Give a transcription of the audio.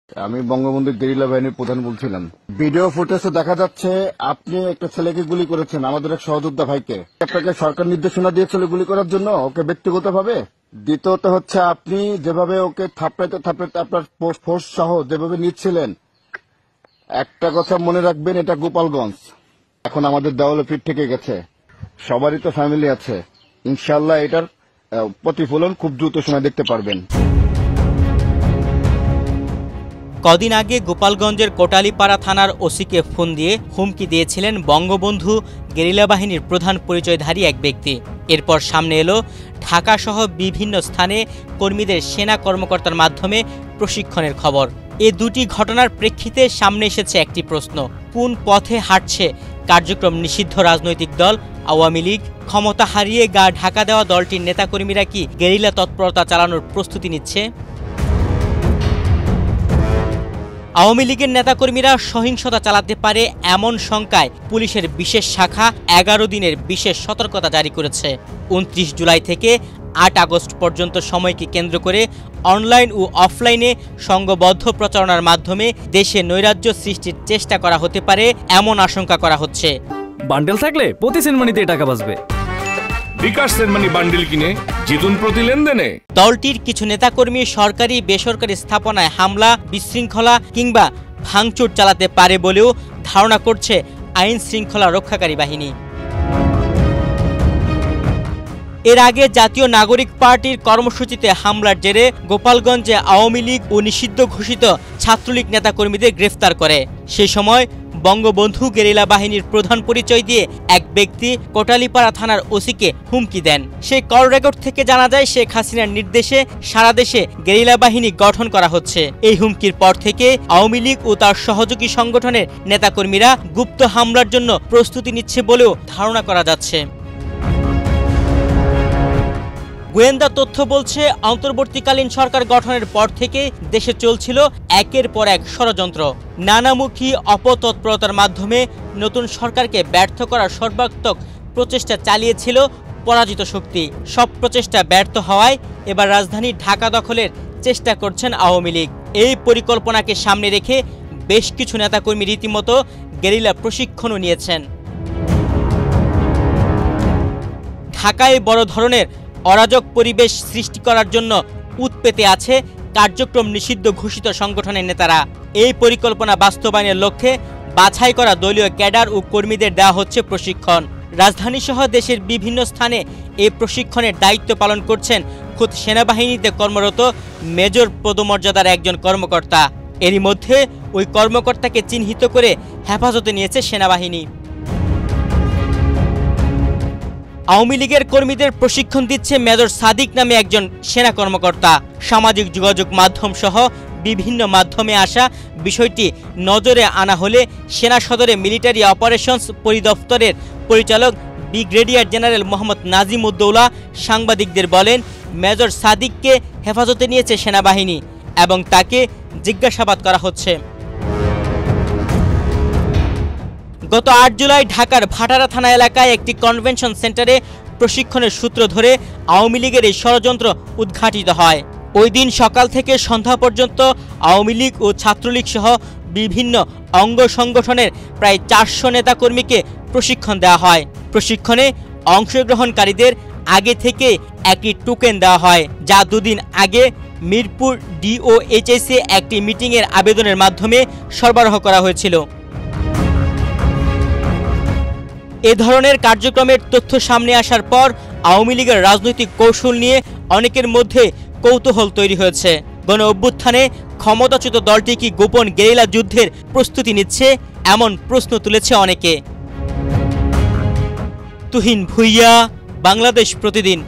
আমি বঙ্গবন্ধু গেরিলা বাহিনীর প্রধান বলছিলাম। ভিডিও ফুটেজে দেখা যাচ্ছে আপনি একটা ছেলেকে গুলি করেছেন, আমাদের এক সহযোদ্ধা ভাইকে। আপনাকে সরকার নির্দেশনা দিয়েছিল গুলি করার জন্য ওকে ব্যক্তিগতভাবে। দ্বিতীয়ত হচ্ছে আপনি যেভাবে ওকে থাপড়াইতে থাপড়াইতে আপনার ফোর্স সহ যেভাবে নিচ্ছিলেন, একটা কথা মনে রাখবেন, এটা গোপালগঞ্জ। এখন আমাদের দেওয়ালে পিঠ থেকে গেছে, সবারই তো ফ্যামিলি আছে। ইনশাল্লাহ এটার প্রতিফলন খুব দ্রুত সময় দেখতে পারবেন। কদিন আগে গোপালগঞ্জের কোটালীপাড়া থানার ওসিকে ফোন দিয়ে হুমকি দিয়েছিলেন বঙ্গবন্ধু গেরিলা বাহিনীর প্রধান পরিচয়ধারী এক ব্যক্তি। এরপর সামনে এলো ঢাকাসহ বিভিন্ন স্থানে কর্মীদের সেনা কর্মকর্তার মাধ্যমে প্রশিক্ষণের খবর। এ দুটি ঘটনার প্রেক্ষিতে সামনে এসেছে একটি প্রশ্ন: কোন পথে হাঁটছে কার্যক্রম নিষিদ্ধ রাজনৈতিক দল আওয়ামী লীগ? ক্ষমতা হারিয়ে গা ঢাকা দেওয়া দলটির নেতাকর্মীরা কি গেরিলা তৎপরতা চালানোর প্রস্তুতি নিচ্ছে? আওয়ামী লীগের নেতাকর্মীরা সহিংসতা চালাতে পারে এমন শঙ্কায় পুলিশের বিশেষ শাখা 11 দিনের বিশেষ সতর্কতা জারি করেছে। 29 জুলাই থেকে 8 আগস্ট পর্যন্ত সময়কে কেন্দ্র করে অনলাইন ও অফলাইনে সংঘবদ্ধ প্রচারণার মাধ্যমে দেশে নৈরাজ্য সৃষ্টির চেষ্টা করা হতে পারে এমন আশঙ্কা করা হচ্ছে। বান্ডেল থাকলে প্রতি সেনমানিতে টাকা বাঁচবে। বিকাশ সেনমানি বান্ডেল কিনে জিতুন প্রতি লেনদেনে। দলটির কিছু নেতাকর্মী সরকারি বেসরকারি স্থাপনায় হামলা, বিশৃঙ্খলা কিংবা ভাঙচুর চালাতে পারে বলেও ধারণা করছে আইন শৃঙ্খলা রক্ষাকারী বাহিনী। এর আগে জাতীয় নাগরিক পার্টির কর্মসূচিতে হামলার জেরে গোপালগঞ্জে আওয়ামী লীগ ও নিষিদ্ধ ঘোষিত ছাত্রলীগ নেতাকর্মীদের গ্রেফতার করে। সেই সময় বঙ্গবন্ধু গেরিলা বাহিনীর প্রধান পরিচয় দিয়ে এক ব্যক্তি কোটালীপাড়া থানার ওসিকে হুমকি দেন। সেই কল রেকর্ড থেকে জানা যায় শেখ হাসিনার নির্দেশে সারা দেশে গেরিলা বাহিনী গঠন করা হচ্ছে। এই হুমকির পর থেকে আওয়ামী লীগ ও তার সহযোগী সংগঠনের নেতাকর্মীরা গুপ্ত হামলার জন্য প্রস্তুতি নিচ্ছে বলেও ধারণা করা যাচ্ছে। গোয়েন্দা তথ্য বলছে, অন্তর্বর্তীকালীন সরকার গঠনের পর থেকে দেশে চলছিল একের পর এক ষড়যন্ত্র। নানামুখী অপতৎপরতার মাধ্যমে নতুন সরকারকে ব্যর্থ করার সর্বাত্মক প্রচেষ্টা চালিয়েছিল পরাজিত শক্তি। সব প্রচেষ্টা ব্যর্থ হওয়ায় এবার রাজধানী ঢাকা দখলের চেষ্টা করছেন আওয়ামী লীগ। এই পরিকল্পনাকে সামনে রেখে বেশ কিছু নেতাকর্মী রীতিমতো গেরিলা প্রশিক্ষণও নিয়েছেন। ঢাকায় বড় ধরনের অরাজক পরিবেশ সৃষ্টি করার জন্য উৎপেতে আছে কার্যক্রম নিষিদ্ধ ঘোষিত সংগঠনের নেতারা। এই পরিকল্পনা বাস্তবায়নের লক্ষ্যে বাছাই করা দলীয় ক্যাডার ও কর্মীদের দেওয়া হচ্ছে প্রশিক্ষণ। রাজধানীসহ দেশের বিভিন্ন স্থানে এই প্রশিক্ষণের দায়িত্ব পালন করছেন খোদ সেনাবাহিনীতে কর্মরত মেজর পদমর্যাদার একজন কর্মকর্তা। এরই মধ্যে ওই কর্মকর্তাকে চিহ্নিত করে হেফাজতে নিয়েছে সেনাবাহিনী। আওয়ামী লীগের কর্মীদের প্রশিক্ষণ দিচ্ছে মেজর সাদিক নামে একজন সেনা কর্মকর্তা। সামাজিক যোগাযোগ মাধ্যম সহ বিভিন্ন মাধ্যমে আসা বিষয়টি নজরে আনা হলে সেনা সদরে মিলিটারি অপারেশনস পরিদপ্তরের পরিচালক ব্রিগেডিয়ার জেনারেল মোহাম্মদ নাজিম উদ্দৌলা সাংবাদিকদের বলেন, মেজর সাদিককে হেফাজতে নিয়েছে সেনাবাহিনী এবং তাকে জিজ্ঞাসাবাদ করা হচ্ছে। গত 8 জুলাই ঢাকার ভাটারা থানা এলাকায় একটি কনভেনশন সেন্টারে প্রশিক্ষণের সূত্র ধরে আওয়ামী লীগের এই ষড়যন্ত্র উদ্ঘাটিত হয়। ওই দিন সকাল থেকে সন্ধ্যা পর্যন্ত আওয়ামী লীগ ও ছাত্রলীগ সহ বিভিন্ন অঙ্গ সংগঠনের প্রায় 400 নেতাকর্মীকে প্রশিক্ষণ দেওয়া হয়। প্রশিক্ষণে অংশগ্রহণকারীদের আগে থেকে একটি টোকেন দেওয়া হয়, যা 2 দিন আগে মিরপুর ডিওএইচএসে একটি মিটিংয়ের আবেদনের মাধ্যমে সরবরাহ করা হয়েছিল। এ ধরনের কার্যক্রমের তথ্য সামনে আসার পর আওয়ামী লীগের রাজনৈতিক কৌশল নিয়ে অনেকের মধ্যে কৌতূহল তৈরি হয়েছে। গণ অভ্যুত্থানে ক্ষমতাচ্যুত দলটি কি গোপন গেরিলা যুদ্ধের প্রস্তুতি নিচ্ছে, এমন প্রশ্ন তুলেছে অনেকে। তুহিন ভুইয়া, বাংলাদেশ প্রতিদিন।